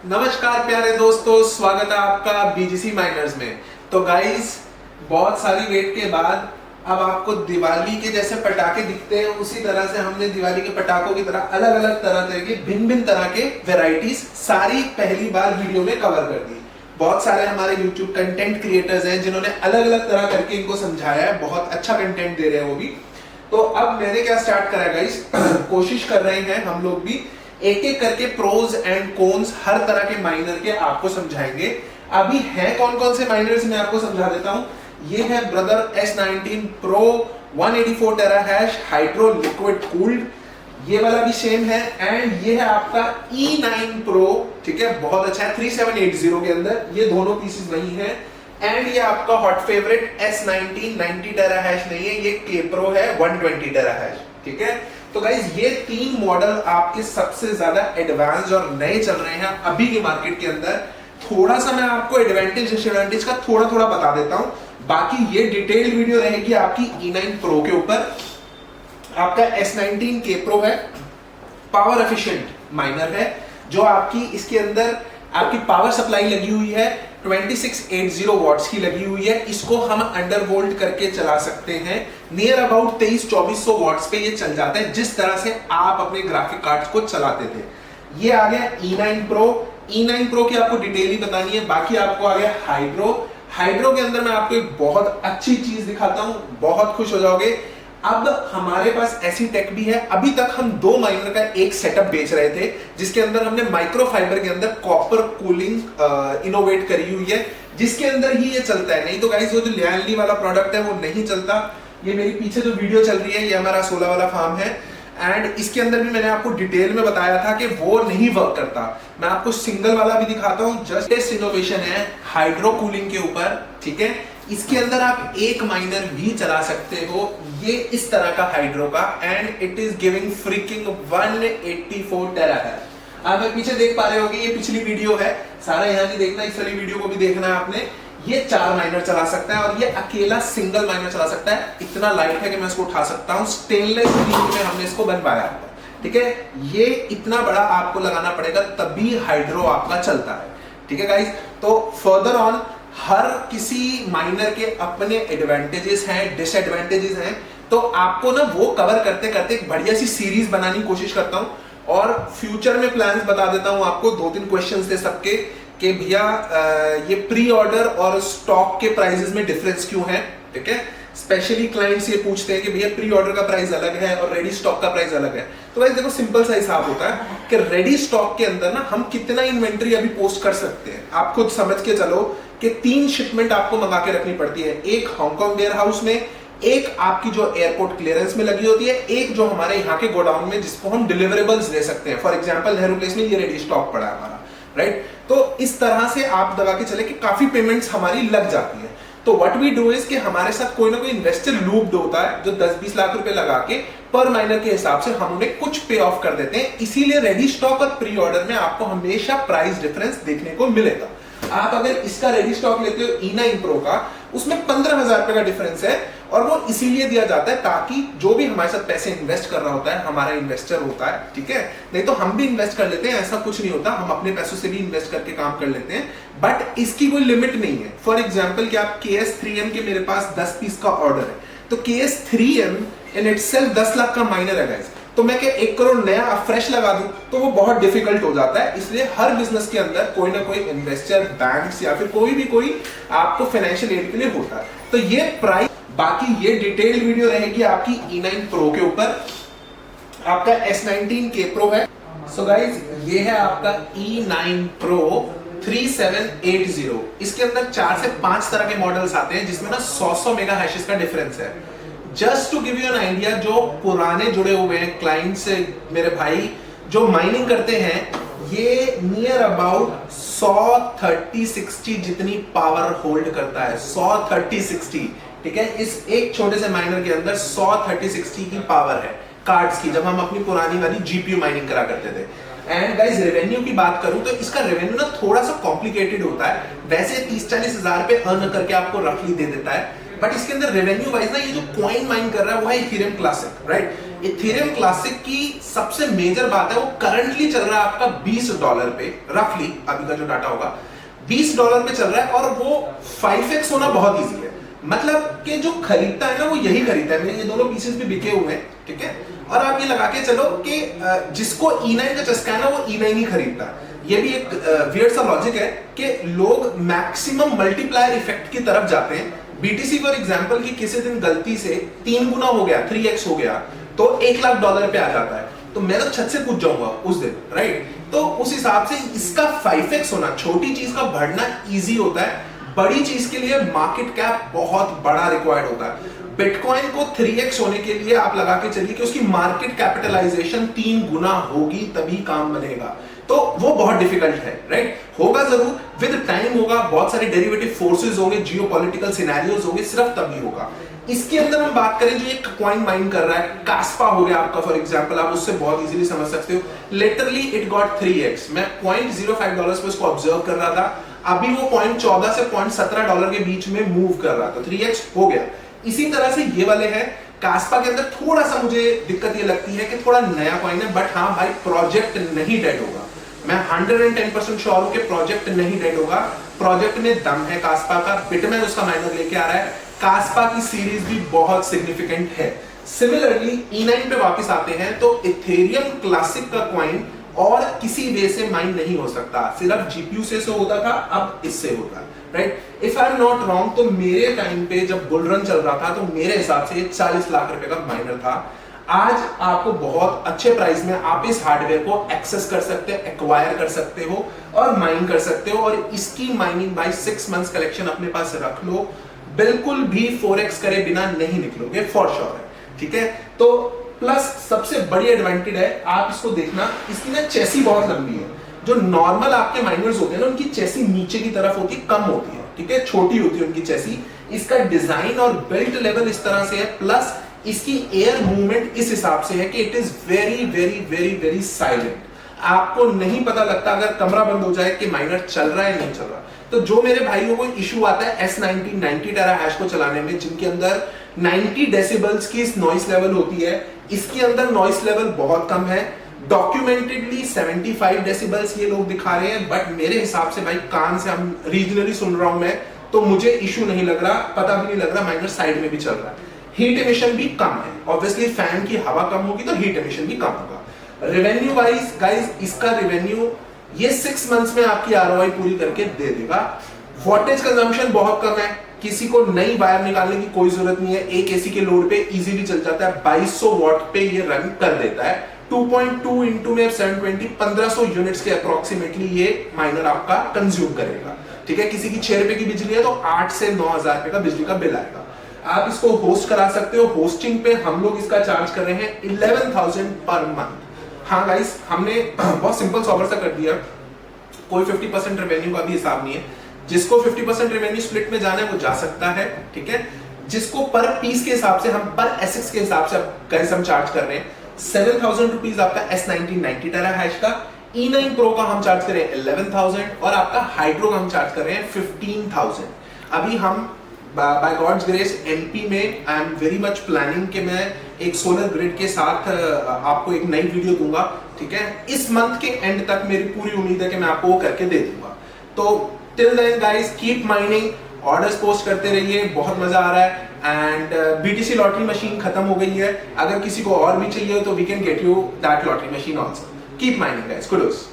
नमस्कार प्यारे दोस्तों, स्वागत है आपका बीजीसी माइनर्स में। तो गाइस, बहुत सारी वेट के बाद अब आपको दिवाली के जैसे पटाखे दिखते हैं, उसी तरह से हमने दिवाली के पटाखों की तरह अलग अलग तरह के भिन्न भिन्न तरह के वेराइटीज सारी पहली बार वीडियो में कवर कर दी। बहुत सारे हमारे यूट्यूब कंटेंट क्रिएटर्स हैं जिन्होंने अलग अलग तरह करके इनको समझाया है, बहुत अच्छा कंटेंट दे रहे हैं वो भी। तो अब मैंने क्या स्टार्ट करा गाइस, कोशिश कर रहे हैं हम लोग भी एक एक करके प्रोज एंड कोन्स हर तरह के माइनर के आपको समझाएंगे। अभी है कौन कौन से माइनर्स मैं आपको समझा देता हूं। ये है ब्रदर S19 Pro 184 टेरा हैश हाइड्रो लिक्विड कूल्ड, ये वाला भी सेम है। एंड ये है आपका E9 Pro, ठीक है, बहुत अच्छा है, 3780 के अंदर, ये दोनों पीसेस वही है। एंड ये आपका हॉट फेवरेट S19 90 टेरा हैश नहीं है, ये K Pro है 120 टेरा हैश, ठीक है। तो गाइज ये तीन मॉडल आपके सबसे ज्यादा एडवांस और नए चल रहे हैं अभी के मार्केट के अंदर। थोड़ा सा मैं आपको एडवांटेज डिसएडवांटेज का थोड़ा थोड़ा बता देता हूं, बाकी ये डिटेल वीडियो रहेगी आपकी E9 Pro के ऊपर। आपका S19 K Pro है, पावर एफिशिएंट माइनर है, जो आपकी इसके अंदर आपकी पावर सप्लाई लगी हुई है 2680 वॉट्स की लगी हुई है। इसको हम अंडर वोल्ट करके चला सकते हैं, नियर अबाउट 2300-2400 वॉट्स पे ये चल जाता है, जिस तरह से आप अपने ग्राफिक कार्ड्स को चलाते थे। ये आ गया E9 Pro। E9 Pro की आपको डिटेल ही बतानी है, बाकी आपको आ गया हाइड्रो। हाइड्रो के अंदर मैं आपको एक बहुत अच्छी चीज दिखाता हूं, बहुत खुश हो जाओगे। अब हमारे पास ऐसी टेक भी है, अभी तक हम दो माइनर का एक सेटअप बेच रहे थे, जिसके अंदर हमने माइक्रोफाइबर के अंदर कॉपर कूलिंग इनोवेट करी हुई है, जिसके अंदर ही ये चलता है। नहीं तो गाइस वो जो लियानली वाला प्रोडक्ट है वो नहीं चलता। ये मेरी पीछे जो वीडियो चल रही है, ये हमारा 16 वाला फार्म है, एंड इसके अंदर भी मैंने आपको डिटेल में बताया था कि वो नहीं वर्क करता। मैं आपको सिंगल वाला भी दिखाता हूं, जस्ट टेस्ट इनोवेशन है हाइड्रो कूलिंग के ऊपर, ठीक है। इसके अंदर आप एक माइनर भी चला सकते हो, ये इस तरह का हाइड्रो का, and it is giving freaking 184 टेरा है। आप पीछे देख पा रहे होगे, ये पिछली वीडियो है, सारा यहाँ की देखना, इस वाली वीडियो को भी देखना है आपने। ये 4 माइनर चला सकता है और ये अकेला सिंगल माइनर चला सकता है। इतना लाइट है कि मैं इसको उठा सकता हूँ, स्टेनलेस स्टील में हमने इसको बनवाया है, ठीक है। ये इतना बड़ा आपको लगाना पड़ेगा तभी हाइड्रो आपका चलता है, ठीक है गाइस। तो फर्दर ऑन हर किसी माइनर के अपने एडवांटेजेस हैं, डिसएडवांटेजेस हैं, तो आपको ना वो कवर करते करते एक बढ़िया सी सीरीज बनाने की कोशिश करता हूं। और फ्यूचर में प्लान्स बता देता हूं आपको, 2-3 क्वेश्चंस थे सबके कि भैया ये प्री ऑर्डर और स्टॉक के प्राइसेस में डिफरेंस क्यों है, ठीक है। स्पेशली क्लाइंट्स ये पूछते हैं कि भैया प्री ऑर्डर का प्राइस अलग है और रेडी स्टॉक का प्राइस अलग है। तो भाई देखो, सिंपल सा हिसाब होता है कि रेडी स्टॉक के अंदर ना हम कितना इन्वेंट्री अभी पोस्ट कर सकते हैं। आप खुद समझ के चलो कि 3 शिपमेंट आपको मंगा के रखनी पड़ती है, एक हांगकांग वेयर हाउस में, एक आपकी जो एयरपोर्ट क्लियरेंस में लगी होती है, एक जो हमारे यहाँ के गोडाउन में जिसको हम डिलीवरेबल्स ले सकते हैं। फॉर एग्जांपल नेहरू प्लेस में ये रेडी स्टॉक पड़ा है हमारा, राइट। तो इस तरह से आप दबा के चले कि काफी पेमेंट्स हमारी लग जाती है। तो व्हाट वी डू इज कि हमारे साथ कोई ना कोई इन्वेस्टर लूप्ड होता है, जो 10-20 लाख रुपए लगा के पर माइनर के हिसाब से हम उन्हें कुछ पे ऑफ कर देते हैं। इसीलिए रेडी स्टॉक और प्री ऑर्डर में आपको हमेशा प्राइस डिफरेंस देखने को मिलेगा। आप अगर इसका रेडी स्टॉक लेते हो E9 Pro का, उसमें 15,000 रुपए का डिफरेंस है, और वो इसीलिए दिया जाता है ताकि जो भी हमारे साथ पैसे इन्वेस्ट कर रहा होता है हमारा इन्वेस्टर होता है, ठीक है। नहीं तो हम भी इन्वेस्ट कर लेते हैं, ऐसा कुछ नहीं होता, हम अपने पैसों से भी इन्वेस्ट करके काम कर लेते हैं, बट इसकी कोई लिमिट नहीं है। फॉर एग्जाम्पल कि आप KS3M के मेरे पास 10 पीस का ऑर्डर है, तो KS3M इन इटसेल्फ 10 लाख का माइनर है गाइस। तो मैं क्या 1 करोड़ नया फ्रेश लगा दूं तो वो बहुत डिफिकल्ट हो जाता है। इसलिए हर बिजनेस के अंदर कोई ना कोई इन्वेस्टर, बैंक्स या फिर कोई आपको फाइनेंशियल एड के लिए होता है। तो ये प्राइस, बाकी ये डिटेल्ड वीडियो रहेगी आपकी E9 Pro के ऊपर। आपका S19 K Pro है। सो गाइज, ये है आपका E9 Pro 3780। इसके अंदर 4 से 5 तरह के मॉडल्स आते हैं, जिसमें ना 100 मेगा हैशेस का डिफरेंस है। Just to give you an idea, जो पुराने जुड़े हुए हैं क्लाइंट से, मेरे भाई जो माइनिंग करते हैं, ये नियर अबाउट 100-30-60 जितनी पावर होल्ड करता है। 100-30-60, ठीक है। इस एक छोटे से माइनर के अंदर 100-30-60 की पावर है कार्ड्स की, जब हम अपनी पुरानी वाली GPU माइनिंग करा करते थे। एंड गाइस, रेवेन्यू की बात करूं तो इसका रेवेन्यू ना थोड़ा सा कॉम्प्लिकेटेड होता है। वैसे 30-40 हजार रुपए अर्न करके आपको रफली दे देता है, बट इसके अंदर रेवेन्यू वाइज ना ये जो कॉइन माइन कर रहा है वो है Ethereum classic, right. Ethereum classic की सबसे मेजर बात है वो करंटली चल रहा है आपका $20 पे, रफली अभी का जो डाटा होगा $20 पे चल रहा है, और वो 5x होना बहुत ईजी है। मतलब कि जो खरीदता है ना वो यही खरीदता है। मेरे ये दोनों पीसेस भी बिके हुए हैं, ठीक है। और आप ये लगा के चलो कि जिसको E9 का चस्का है ना वो E9 ही खरीदता है। ये भी एक वियर्ड सा लॉजिक है कि लोग मैक्सिमम मल्टीप्लायर इफेक्ट की तरफ जाते हैं। BTC फॉर एग्जांपल की किसी दिन गलती से 3 गुना हो गया, 3x हो गया, तो $1 लाख पे आ जाता है, तो मैं तो छत से कूद जाऊंगा उस दिन, राइट। तो उस हिसाब से इसका 5x होना, छोटी चीज का बढ़ना इजी होता है, बड़ी चीज के लिए मार्केट कैप बहुत बड़ा रिक्वायर्ड होता है। बिटकॉइन को 3x होने के लिए आप लगा के चलिए कि उसकी मार्केट कैपिटलाइजेशन 3 गुना होगी तभी काम बनेगा, तो वो बहुत डिफिकल्ट है, राइट। होगा जरूर, विद टाइम होगा, बहुत सारे डेरिवेटिव फोर्सेस होंगे, जियोपॉलिटिकल सिनेरियोज होंगे, सिर्फ तभी होगा। इसके अंदर हम बात करें जो एक कॉइन माइन कर रहा है, कास्पा हो गया आपका फॉर एग्जांपल, आप उससे बहुत इजीली समझ सकते हो। Literally it got 3x। मैं $0.05 पे उसको ऑब्जर्व कर रहा था, अभी वो $0.14 से $0.17 के बीच में मूव कर रहा था, 3x हो गया। इसी तरह से ये वाले हैं। कास्पा के अंदर थोड़ा सा मुझे दिक्कत ये लगती है कि थोड़ा नया कॉइन है, बट हाँ भाई प्रोजेक्ट नहीं डेड होगा। मैं 110% श्योर हूं कि प्रोजेक्ट नहीं डेड होगा, प्रोजेक्ट में दम है कास्पा का। बिटमैन उसका माइनर लेके आ रहा है, कास्पा की सीरीज भी बहुत सिग्निफिकेंट है। सिमिलरली E9 पे वापस आते हैं तो इथेरियम क्लासिक का कॉइन और किसी वे से माइन नहीं हो सकता, सिर्फ जीपीयू से होता था, अब इससे होता है, right. If I am not wrong तो मेरे टाइम पे जब बुल रन चल रहा था तो मेरे हिसाब से 40 लाख रुपए का माइनर था। आज आपको बहुत अच्छे प्राइस में आप इस हार्डवेयर को एक्सेस कर सकते हैं, एक्वायर कर सकते हो और माइन कर सकते हो, और इसकी माइनिंग बाय 6 मंथ्स कलेक्शन अपने पास रख लो, बिल्कुल भी 4x करे बिना नहीं निकलोगे, फॉर श्योर है, ठीक है। तो प्लस सबसे बड़ी एडवांटेज है, आप इसको देखना, इसकी ना चेसी बहुत लंबी है। जो नॉर्मल आपके माइनर्स होते हैं ना उनकी चेसी नीचे की तरफ होती है, कम होती है, ठीक है, छोटी होती है उनकी चेसी। इसका डिजाइन और बिल्ट लेवल इस तरह से है, प्लस इसकी एयर मूवमेंट इस हिसाब से है कि it is very very very very silent. आपको नहीं पता लगता अगर कमरा बंद हो जाए कि माइनर चल रहा है नहीं चल रहा। तो जो मेरे भाइयों को इशू आता है S19 90 टेरा हैश को चलाने में, जिनके अंदर 90 डेसिबल्स की नॉइस लेवल होती है, इसके अंदर नॉइस लेवल बहुत कम है। डॉक्यूमेंटेडली 75 डेसिबल्स ये लोग दिखा रहे हैं, बट मेरे हिसाब से भाई कान से हम रीजनली सुन रहा हूं मैं, तो मुझे इशू नहीं लग रहा, पता भी नहीं लग रहा माइनर साइड में भी चल रहा है। हीट एमिशन भी कम है, ऑब्वियसली फैन की हवा कम होगी तो हीट एमिशन भी कम होगा। रेवेन्यू वाइज गाइस, इसका रेवेन्यू ये 6 मंथ्स में आपकी आरओआई पूरी करके दे देगा। वॉटेज कंजम्पशन बहुत कम है, किसी को नई वायर निकालने की कोई जरूरत नहीं है, एक एसी के लोड पे इजीली चल जाता है, 2200 वॉट पे ये रन कर देता है। 2.2 इंटू में 720 1500 यूनिट्स के अप्रोक्सीमेटली ये माइनर आपका कंज्यूम करेगा, ठीक है। किसी की 6 रुपए की बिजली है तो 8 से 9,000 रुपए का बिजली का बिल आएगा। आप इसको होस्ट करा सकते हो, होस्टिंग पे हम लोग इसका चार्ज कर रहे हैं 11,000 पर मंथ। हाँ गाइस, हमने बहुत सिंपल सॉल्वर सा कर दिया, कोई 50% रेवेन्यू का भी हिसाब नहीं है। जिसको 50% रेवेन्यू स्प्लिट में जाना है वो जा सकता है, ठीक है। जिसको पर पीस के हिसाब से, हम पर एसेक्स के हिसाब से कैसे हम चार्ज कर रहे हैं, 7,000 रुपीज आपका S19 90 टेरा हैश का, E9 Pro का हम चार्ज कर रहे हैं 11,000 और आपका हाइड्रो का हम चार्ज कर रहे हैं 15,000। अभी हम बाय गॉड्स ग्रेस एमपी में I am very much planning कि मैं एक सोलर ग्रिड के साथ आपको एक नई वीडियो दूंगा, ठीक है। इस मंथ के एंड तक मेरी पूरी उम्मीद है कि मैं आपको वो करके दे दूंगा। तो till then guys keep mining, orders post करते रहिए, बहुत मजा आ रहा है। एंड BTC लॉटरी मशीन खत्म हो गई है, अगर किसी को और भी चाहिए तो we can get you that lottery machine also. Keep mining guys, kudos.